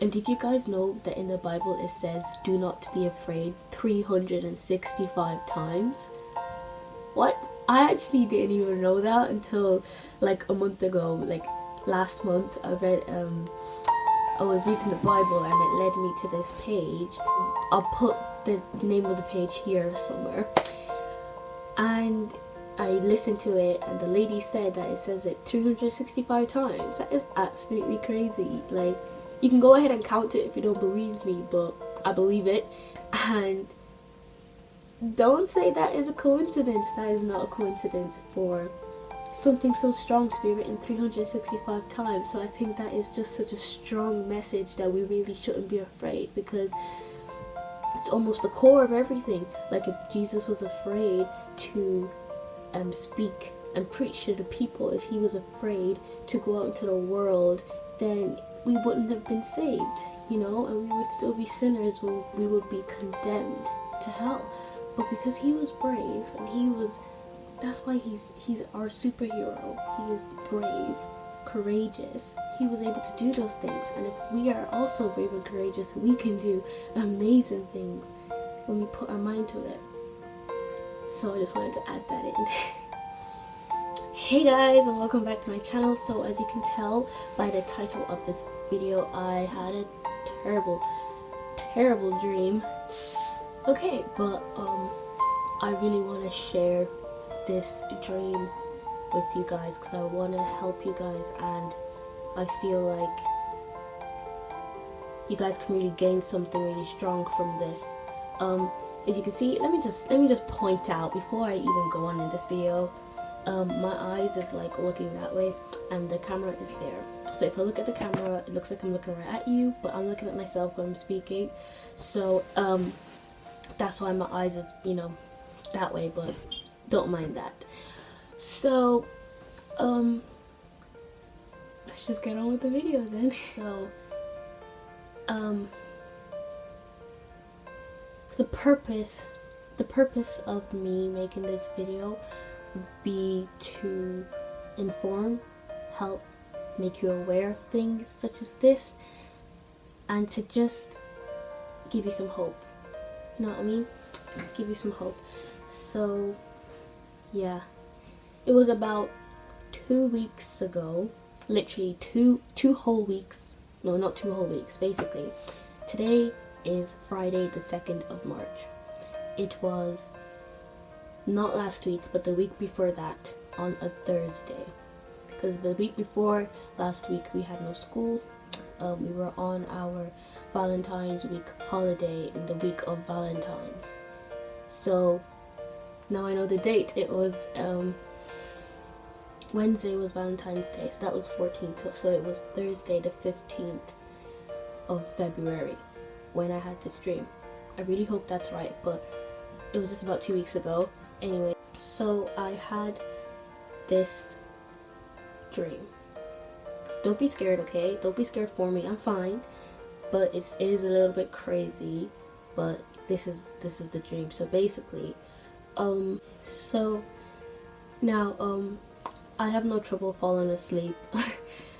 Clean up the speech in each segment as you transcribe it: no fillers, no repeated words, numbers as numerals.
And did you guys know that in the Bible it says do not be afraid 365 times? What? I actually didn't even know that until like a month ago. Like last month I was reading the Bible and it led me to this page. I'll put the name of the page here somewhere. And I listened to it and the lady said that it says it 365 times. That is absolutely crazy. Like, you can go ahead and count it if you don't believe me, but I believe it. And don't say that is a coincidence. That is not a coincidence for something so strong to be written 365 times. So I think that is just such a strong message that we really shouldn't be afraid, because it's almost the core of everything. Like, if Jesus was afraid to speak and preach to the people, if he was afraid to go out into the world, then we wouldn't have been saved, you know, and we would still be sinners. We would be condemned to hell. But because he was brave, and that's why he's our superhero. He is brave, courageous. He was able to do those things. And if we are also brave and courageous, we can do amazing things when we put our mind to it. So I just wanted to add that in. Hey guys, and welcome back to my channel. So as you can tell by the title of this video, I had a terrible dream. Okay, but I really want to share this dream with you guys because I want to help you guys, and I feel like you guys can really gain something really strong from this. As you can see, let me just point out before I even go on in this video, my eyes is like looking that way and the camera is there. So if I look at the camera, it looks like I'm looking right at you, but I'm looking at myself when I'm speaking. So that's why my eyes is, you know, that way, but don't mind that. So let's just get on with the video then. So the purpose of me making this video would be to inform, help, make you aware of things such as this, and to just give you some hope. You know what I mean? Give you some hope. So yeah, it was about 2 weeks ago, literally two whole weeks. No, not 2 whole weeks, basically. Today is Friday the 2nd of March. It was not last week, but the week before that, on a Thursday. Because the week before last week we had no school. We were on our Valentine's week holiday in the week of Valentine's. So now I know the date. It was Wednesday was Valentine's Day, so that was 14th. So it was Thursday the 15th of February when I had this dream. I really hope that's right, but it was just about 2 weeks ago. Anyway, so I had this dream. Don't be scared, okay? Don't be scared for me. I'm fine, but it is a little bit crazy. But this is the dream. So basically, so now I have no trouble falling asleep.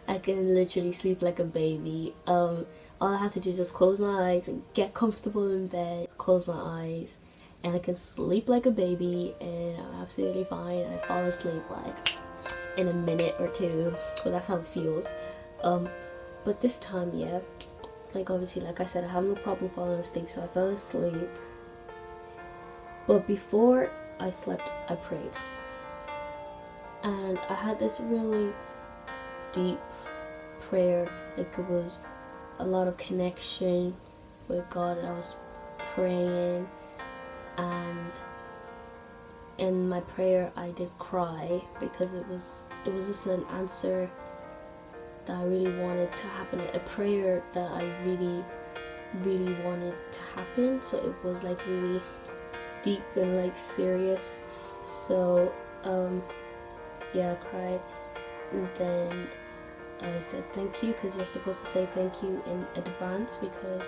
I can literally sleep like a baby. All I have to do is just close my eyes and get comfortable in bed. Close my eyes, and I can sleep like a baby, and I'm absolutely fine. I fall asleep like in a minute or two, but that's how it feels. But this time, yeah, like obviously, like I said, I have no problem falling asleep, so I fell asleep. But before I slept, I prayed, and I had this really deep prayer. Like, it was a lot of connection with God, and I was praying, and in my prayer I did cry because it was just an answer that I really wanted to happen, a prayer that I really wanted to happen. So it was like really deep and like serious. So yeah, I cried, and then I said thank you, because you're supposed to say thank you in advance because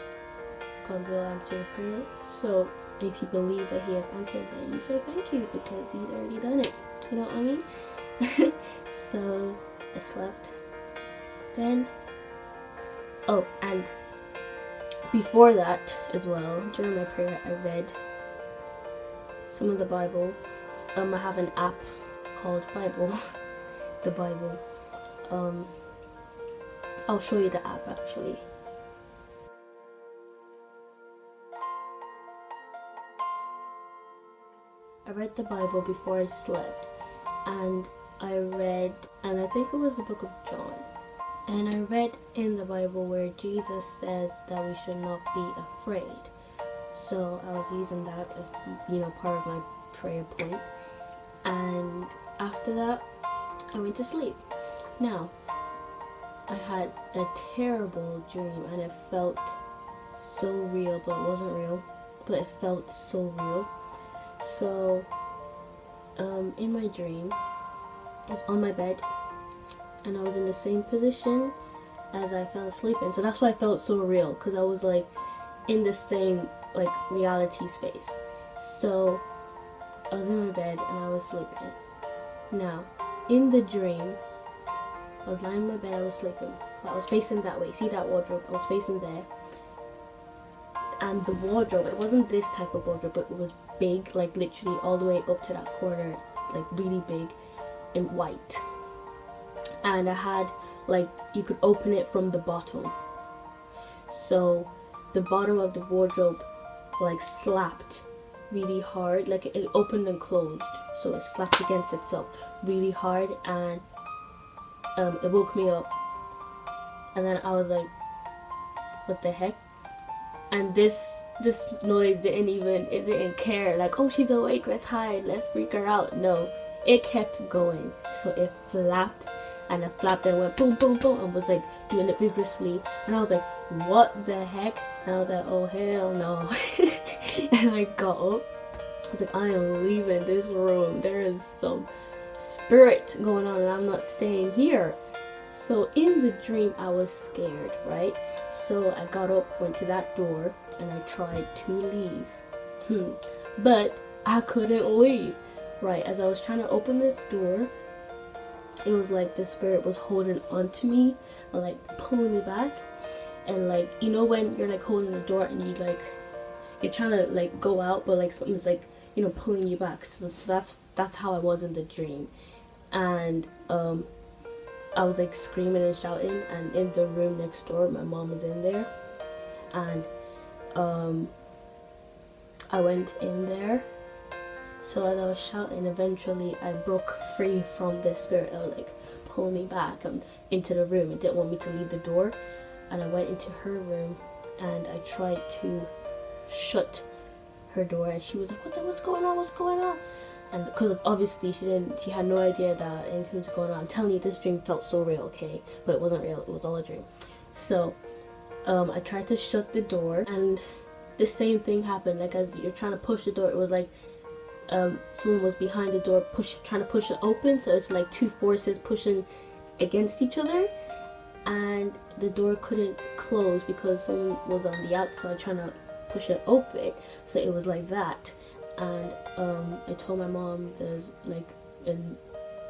God will answer your prayer. So if you believe that he has answered, then you say thank you because he's already done it. You know what I mean? So I slept. Then, oh, and before that as well, during my prayer, I read some of the Bible. I have an app called Bible, the Bible. I'll show you the app actually. I read the Bible before I slept, and I think it was the book of John. And I read in the Bible where Jesus says that we should not be afraid. So I was using that as, part of my prayer point. And after that, I went to sleep. Now, I had a terrible dream, and it felt so real, but it wasn't real. But it felt so real. So, in my dream, I was on my bed, and I was in the same position as I fell asleep in. So that's why I felt so real, because I was like in the same like reality space. So I was in my bed and I was sleeping. Now, in the dream, I was lying in my bed, I was sleeping. I was facing that way. See that wardrobe? I was facing there. And the wardrobe, it wasn't this type of wardrobe, but it was big, like literally all the way up to that corner, like really big and white. And I had, like, you could open it from the bottom. So the bottom of the wardrobe, like, slapped really hard. Like, it opened and closed. So it slapped against itself really hard, and it woke me up. And then I was like, what the heck? And this noise it didn't care. Like, oh, she's awake, let's hide, let's freak her out. No, it kept going. So it flapped, and it flapped and went boom, boom, boom, and was like doing it vigorously. And I was like, what the heck? And I was like, oh, hell no. And I got up. I was like, I am leaving this room. There is some spirit going on, and I'm not staying here. So in the dream, I was scared, right? So I got up, went to that door, and I tried to leave. But I couldn't leave. Right, as I was trying to open this door, it was like the spirit was holding onto me and like pulling me back. And like, you know when you're like holding the door and you're trying to like go out, but like something's like, pulling you back. So that's how I was in the dream. And I was like screaming and shouting, and in the room next door, my mom was in there, and I went in there. So as I was shouting, eventually I broke free from the spirit that was like pulling me back into the room. It didn't want me to leave the door, and I went into her room and I tried to shut her door, and she was like, what's going on? And because obviously she had no idea that anything was going on. I'm telling you, this dream felt so real, okay? But it wasn't real, it was all a dream. So I tried to shut the door, and the same thing happened. Like, as you're trying to push the door, it was like someone was behind the door trying to push it open. So it's like two forces pushing against each other, and the door couldn't close because someone was on the outside trying to push it open. So it was like that. And I told my mom there's like an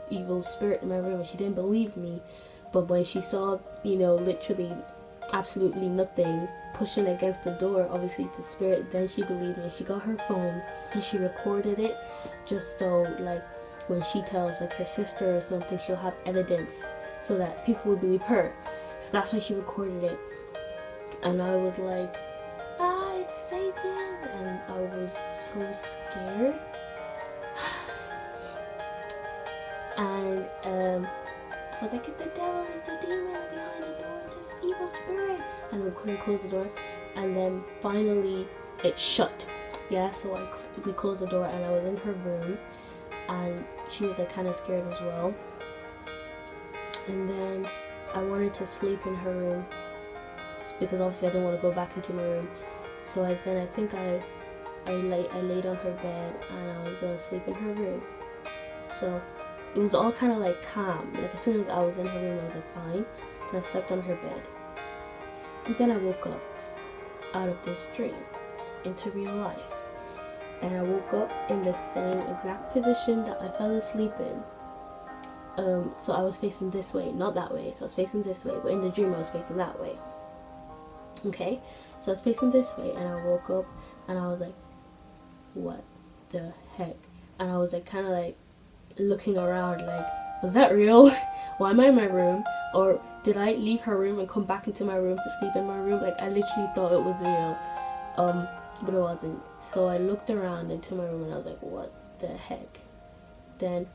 evil spirit in my room, and she didn't believe me. But when she saw, literally absolutely nothing pushing against the door, obviously the spirit, then she believed me. She got her phone and she recorded it, just so like when she tells like her sister or something, she'll have evidence so that people will believe her. So that's why she recorded it. And I was like, it's Satan, and I was so scared. And I was like, it's the devil, it's the demon behind the door, it's this evil spirit. And we couldn't close the door, and then finally it shut. Yeah, so we closed the door, and I was in her room, and she was like kind of scared as well. And then I wanted to sleep in her room because obviously I didn't want to go back into my room. So I think I laid on her bed, and I was gonna sleep in her room. So it was all kind of like calm. Like as soon as I was in her room, I was like fine. Then I slept on her bed, and then I woke up out of this dream into real life, and I woke up in the same exact position that I fell asleep in. So I was facing this way, not that way. So I was facing this way, but in the dream I was facing that way. Okay, so I was facing this way, and I woke up, and I was like, what the heck? And I was like, kind of like looking around, like, was that real? Why am I in my room? Or did I leave her room and come back into my room to sleep in my room? Like, I literally thought it was real, but it wasn't. So I looked around into my room, and I was like, what the heck? Then,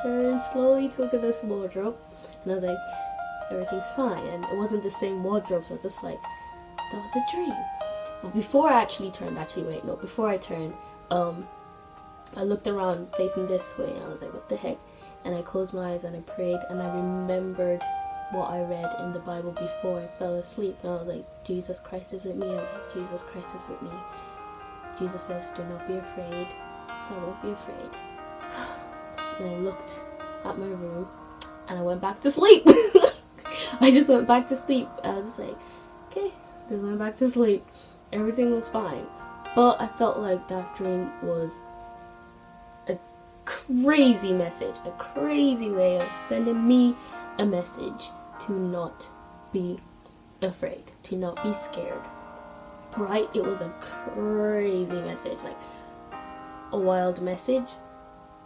turned slowly to look at this wardrobe, and I was like, everything's fine. And it wasn't the same wardrobe, so I was just like, that was a dream. But before I before I turned, I looked around facing this way, and I was like, what the heck? And I closed my eyes and I prayed, and I remembered what I read in the Bible before I fell asleep, and I was like, Jesus Christ is with me. I was like, Jesus Christ is with me. Jesus says, do not be afraid, so I won't be afraid. And I looked at my room, and I went back to sleep. I just went back to sleep. I was just like, okay, just went back to sleep. Everything was fine. But I felt like that dream was a crazy message, a crazy way of sending me a message to not be afraid, to not be scared. Right? It was a crazy message, like a wild message.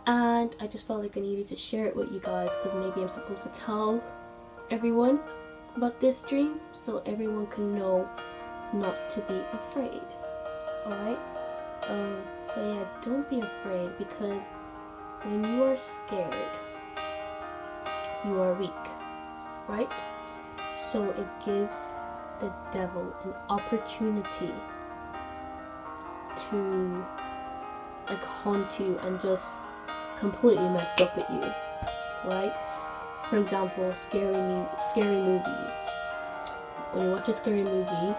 And I just felt like I needed to share it with you guys, because maybe I'm supposed to tell everyone about this dream so everyone can know not to be afraid. Alright? So yeah, don't be afraid, because when you are scared, you are weak. Right? So it gives the devil an opportunity to haunt you and just completely mess up at you, right? For example, scary movies. When you watch a scary movie,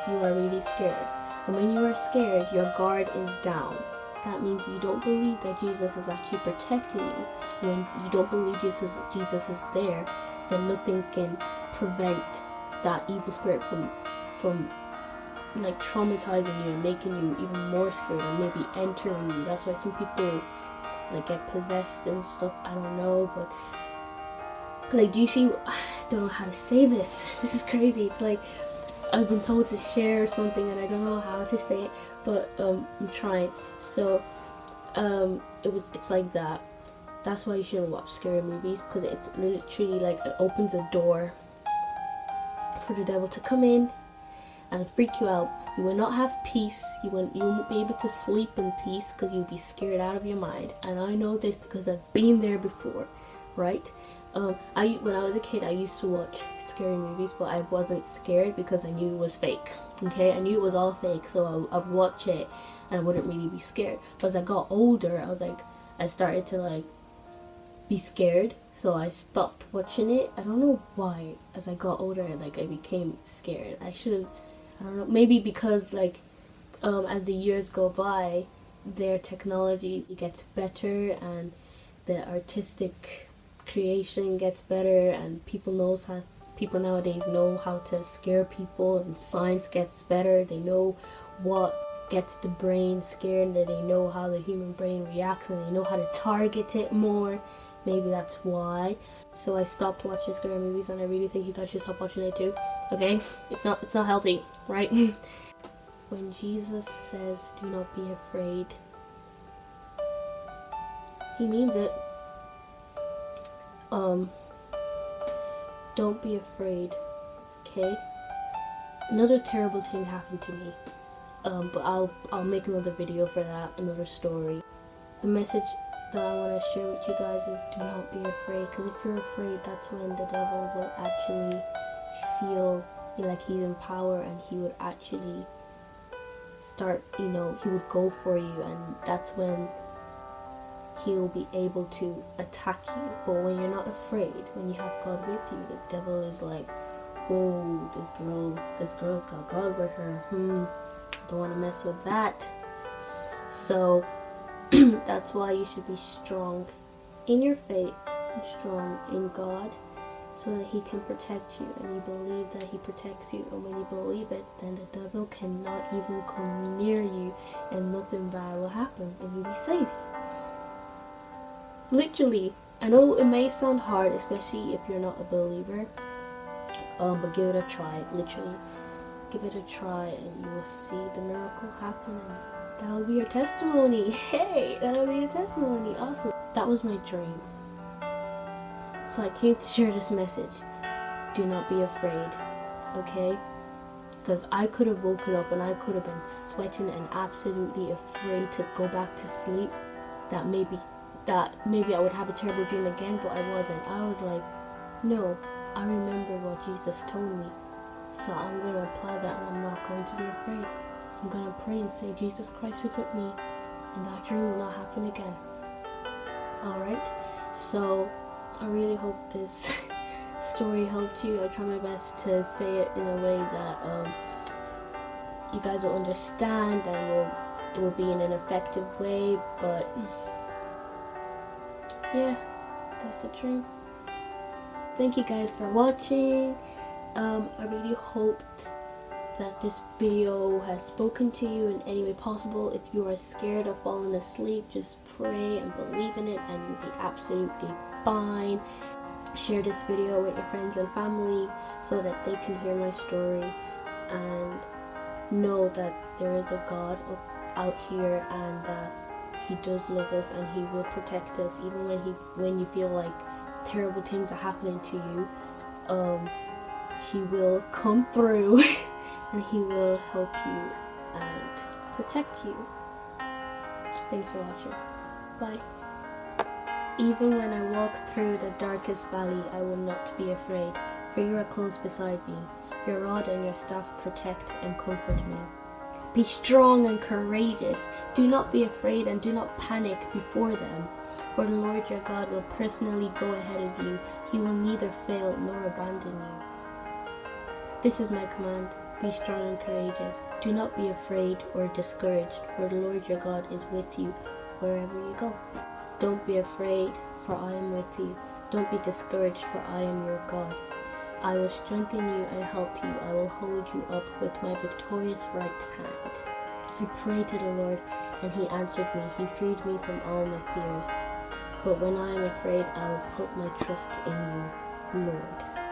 you are really scared. And when you are scared, your guard is down. That means you don't believe that Jesus is actually protecting you. When you don't believe Jesus is there, then nothing can prevent that evil spirit from traumatizing you and making you even more scared, or maybe entering you. That's why some people get possessed and stuff. I don't know, but do you see? I don't know how to say this. This is crazy. It's like I've been told to share something and I don't know how to say it, but I'm trying. So it's like that. That's why you shouldn't watch scary movies, because it's literally it opens a door for the devil to come in and freak you out. You will not have peace. You won't be able to sleep in peace, because you'll be scared out of your mind. And I know this because I've been there before, right? When I was a kid, I used to watch scary movies, but I wasn't scared because I knew it was fake. Okay, I knew it was all fake, so I'd watch it and I wouldn't really be scared. But as I got older, I started to be scared, so I stopped watching it. I don't know why. As I got older, I became scared. I don't know, maybe because as the years go by, their technology gets better and the artistic creation gets better, and people nowadays know how to scare people, and science gets better. They know what gets the brain scared, and they know how the human brain reacts, and they know how to target it more. Maybe that's why. So I stopped watching scary movies, and I really think you guys should stop watching it too. Okay? It's not healthy, right? When Jesus says, do not be afraid, he means it. Don't be afraid, okay? Another terrible thing happened to me, but I'll make another video for that, another story. The message that I want to share with you guys is, do not be afraid, because if you're afraid, that's when the devil will actually feel like he's in power, and he would actually start, he would go for you, and that's when he'll be able to attack you. But when you're not afraid, when you have God with you, the devil is like, whoa, this girl's got God with her. Don't want to mess with that. So that's why you should be strong in your faith and strong in God, so that he can protect you, and you believe that he protects you. And when you believe it, then the devil cannot even come near you, and nothing bad will happen, and you'll be safe. Literally, I know it may sound hard, especially if you're not a believer, but give it a try. Literally, give it a try, and you will see the miracle happen, and that will be your testimony. Hey, that will be your testimony. Awesome. That was my dream. So I came to share this message. Do not be afraid, okay? Because I could have woken up and I could have been sweating and absolutely afraid to go back to sleep. That maybe I would have a terrible dream again, but I wasn't. I was like, no, I remember what Jesus told me. So I'm going to apply that, and I'm not going to be afraid. I'm going to pray and say, Jesus Christ is with me, and that dream will not happen again. Alright, so I really hope this story helped you. I try my best to say it in a way that you guys will understand, and it will be in an effective way, but yeah, that's the dream. Thank you guys for watching. I really hoped that this video has spoken to you in any way possible. If you are scared of falling asleep, just pray and believe in it, and you'll be absolutely fine. Share this video with your friends and family so that they can hear my story and know that there is a God out here, and that He does love us, and He will protect us even when you feel like terrible things are happening to you. He will come through and He will help you and protect you. Thanks for watching. Bye. Even when I walk through the darkest valley, I will not be afraid, for you are close beside me. Your rod and your staff protect and comfort me. Be strong and courageous. Do not be afraid, and do not panic before them. For the Lord your God will personally go ahead of you. He will neither fail nor abandon you. This is my command. Be strong and courageous. Do not be afraid or discouraged, for the Lord your God is with you wherever you go. Don't be afraid, for I am with you. Don't be discouraged, for I am your God. I will strengthen you and help you. I will hold you up with my victorious right hand. I prayed to the Lord, and He answered me. He freed me from all my fears. But when I am afraid, I will put my trust in you, Lord.